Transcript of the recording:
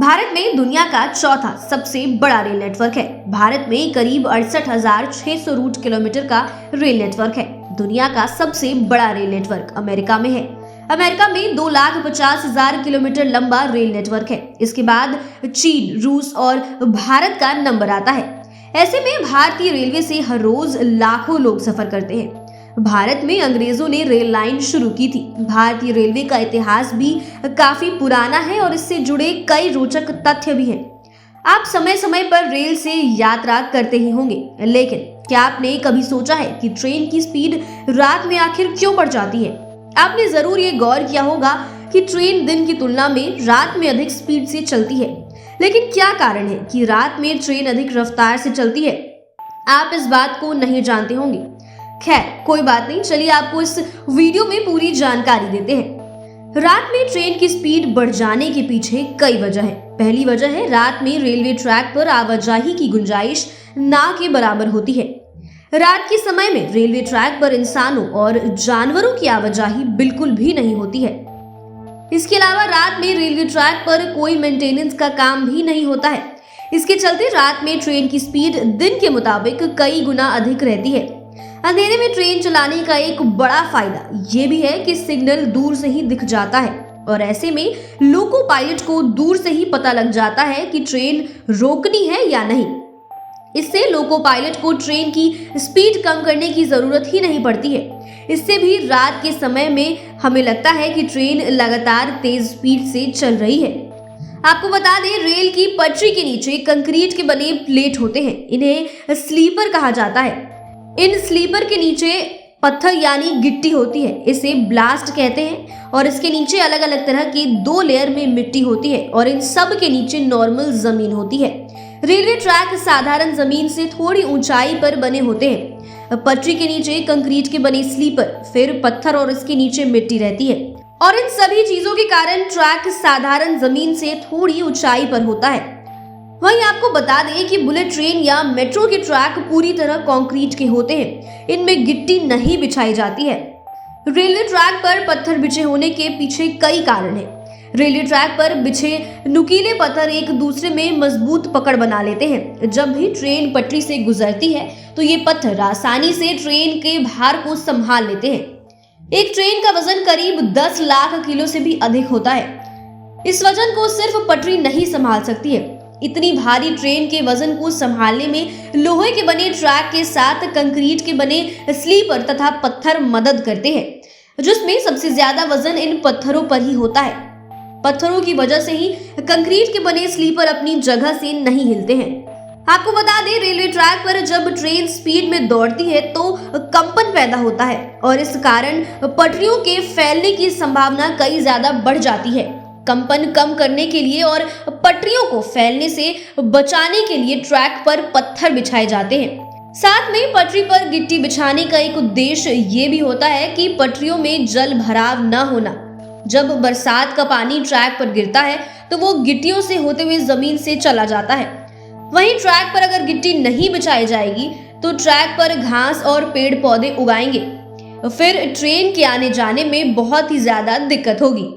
भारत में दुनिया का चौथा सबसे बड़ा रेल नेटवर्क है। भारत में करीब 68,600 रूट किलोमीटर का रेल नेटवर्क है। दुनिया का सबसे बड़ा रेल नेटवर्क अमेरिका में है। अमेरिका में 2,50,000 किलोमीटर लंबा रेल नेटवर्क है। इसके बाद चीन, रूस और भारत का नंबर आता है। ऐसे में भारतीय रेलवे से हर रोज लाखों लोग सफर करते हैं। भारत में अंग्रेजों ने रेल लाइन शुरू की थी। भारतीय रेलवे का इतिहास भी काफी पुराना है और इससे जुड़े कई रोचक तथ्य भी हैं। आप समय समय पर रेल से यात्रा करते ही होंगे, लेकिन क्या आपने कभी सोचा है कि ट्रेन की स्पीड रात में आखिर क्यों बढ़ जाती है? आपने जरूर ये गौर किया होगा कि ट्रेन दिन की तुलना में रात में अधिक स्पीड से चलती है। लेकिन क्या कारण है कि रात में ट्रेन अधिक रफ्तार से चलती है? आप इस बात को नहीं जानते होंगे। खैर, कोई बात नहीं, चलिए आपको इस वीडियो में पूरी जानकारी देते हैं। रात में ट्रेन की स्पीड बढ़ जाने के पीछे कई वजह है। पहली वजह है, रात में रेलवे ट्रैक पर आवाजाही की गुंजाइश ना के बराबर होती है। रात के समय में रेलवे ट्रैक पर इंसानों और जानवरों की आवाजाही बिल्कुल भी नहीं होती है। इसके अलावा रात में रेलवे ट्रैक पर कोई मेंटेनेंस का काम भी नहीं होता है। इसके चलते रात में ट्रेन की स्पीड दिन के मुताबिक कई गुना अधिक रहती है। अंधेरे में ट्रेन चलाने का एक बड़ा फायदा ये भी है कि सिग्नल दूर से ही दिख जाता है और ऐसे में लोको पायलट को दूर से ही पता लग जाता है कि ट्रेन रोकनी है या नहीं। इससे लोको पायलट को ट्रेन की स्पीड कम करने की जरूरत ही नहीं पड़ती है। इससे भी रात के समय में हमें लगता है कि ट्रेन लगातार तेज स्पीड से चल रही है। आपको बता दें, रेल की पटरी के नीचे कंक्रीट के बने प्लेट होते हैं। इन्हें स्लीपर कहा जाता है। इन स्लीपर के नीचे पत्थर यानी गिट्टी होती है। इसे ब्लास्ट कहते हैं और इसके नीचे अलग अलग तरह की 2 लेयर में मिट्टी होती है और इन सब के नीचे नॉर्मल जमीन होती है। रेलवे ट्रैक साधारण जमीन से थोड़ी ऊंचाई पर बने होते हैं। पटरी के नीचे कंक्रीट के बने स्लीपर, फिर पत्थर और इसके नीचे मिट्टी रहती है और इन सभी चीजों के कारण ट्रैक साधारण जमीन से थोड़ी ऊंचाई पर होता है। वहीं आपको बता दें कि बुलेट ट्रेन या मेट्रो के ट्रैक पूरी तरह कंक्रीट के होते हैं। इनमें गिट्टी नहीं बिछाई जाती है। रेलवे ट्रैक पर पत्थर बिछे होने के पीछे कई कारण हैं। रेलवे ट्रैक पर बिछे नुकीले पत्थर एक दूसरे में मजबूत पकड़ बना लेते हैं। जब भी ट्रेन पटरी से गुजरती है तो ये पत्थर आसानी से ट्रेन के भार को संभाल लेते हैं। एक ट्रेन का वजन करीब 10 लाख किलो से भी अधिक होता है। इस वजन को सिर्फ पटरी नहीं संभाल सकती है। इतनी भारी ट्रेन के वजन को संभालने में लोहे के बने ट्रैक के साथ कंक्रीट के बने स्लीपर तथा पत्थर मदद करते हैं, जिसमें सबसे ज्यादा वजन इन पत्थरों पर ही होता है। पत्थरों की वजह से ही कंक्रीट के बने स्लीपर अपनी जगह से नहीं हिलते हैं। आपको बता दें, रेलवे ट्रैक पर जब ट्रेन स्पीड में दौड़ती है तो कंपन पैदा होता है और इस कारण पटरियों के फैलने की संभावना कई ज्यादा बढ़ जाती है। कंपन कम करने के लिए और पटरियों को फैलने से बचाने के लिए ट्रैक पर पत्थर बिछाए जाते हैं। साथ में पटरी पर गिट्टी बिछाने का एक उद्देश्य ये भी होता है कि पटरियों में जल भराव न होना। जब बरसात का पानी ट्रैक पर गिरता है तो वो गिट्टियों से होते हुए जमीन से चला जाता है। वहीं ट्रैक पर अगर गिट्टी नहीं बिछाई जाएगी तो ट्रैक पर घास और पेड़ पौधे उगाएंगे, फिर ट्रेन के आने जाने में बहुत ही ज्यादा दिक्कत होगी।